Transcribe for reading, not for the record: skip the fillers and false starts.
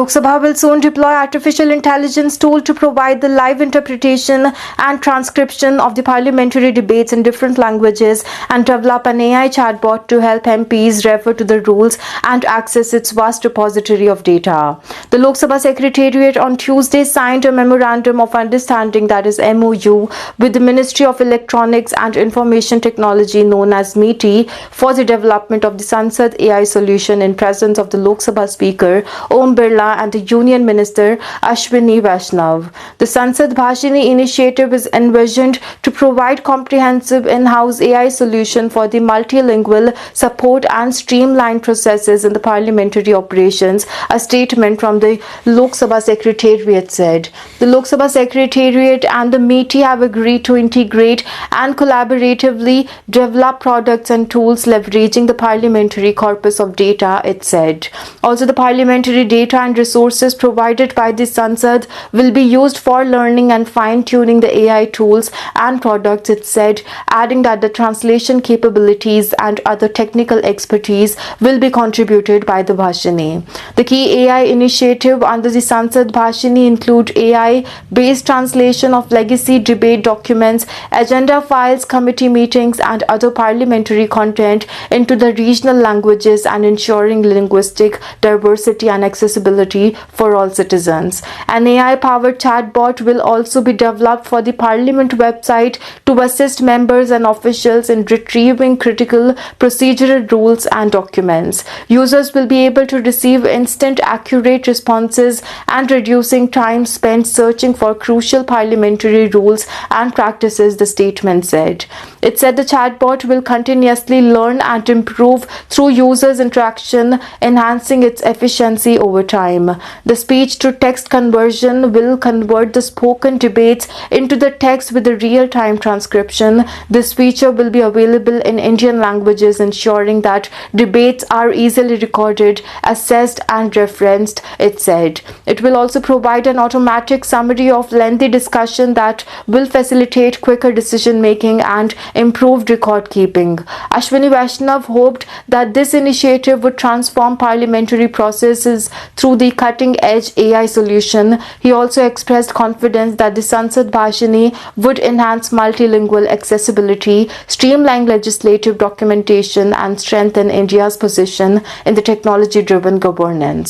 Lok Sabha will soon deploy artificial intelligence tool to provide the live interpretation and transcription of the parliamentary debates in different languages and develop an AI chatbot to help MPs refer to the rules and access its vast repository of data. The Lok Sabha Secretariat on Tuesday signed a Memorandum of Understanding, that is MOU, with the Ministry of Electronics and Information Technology known as MeitY for the development of the Sansad AI solution in presence of the Lok Sabha Speaker Om Birla and the Union Minister Ashwini Vaishnav. The Sansad Bhashini initiative is envisioned to provide comprehensive in-house AI solution for the multilingual support and streamlined processes in the parliamentary operations, a statement from the Lok Sabha Secretariat said. The Lok Sabha Secretariat and the MeitY have agreed to integrate and collaboratively develop products and tools leveraging the parliamentary corpus of data, it said. Also, the parliamentary data and resources provided by the Sansad will be used for learning and fine-tuning the AI tools and products, it said, adding that the translation capabilities and other technical expertise will be contributed by the Bhashini. The key AI initiative under the Sansad Bhashini include AI-based translation of legacy debate documents, agenda files, committee meetings, and other parliamentary content into the regional languages and ensuring linguistic diversity and accessibility for all citizens. An AI-powered chatbot will also be developed for the Parliament website to assist members and officials in retrieving critical procedural rules and documents. Users will be able to receive instant, accurate responses and reducing time spent searching for crucial parliamentary rules and practices, the statement said. It said the chatbot will continuously learn and improve through users' interaction, enhancing its efficiency over time. The speech-to-text conversion will convert the spoken debates into the text with a real-time transcription. This feature will be available in Indian languages, ensuring that debates are easily recorded, assessed, and referenced, it said. It will also provide an automatic summary of lengthy discussion that will facilitate quicker decision-making and improved record-keeping. Ashwini Vaishnav hoped that this initiative would transform parliamentary processes through the cutting-edge AI solution. He also expressed confidence that the Sansad Bhashini would enhance multilingual accessibility, streamline legislative documentation, and strengthen India's position in the technology-driven governance.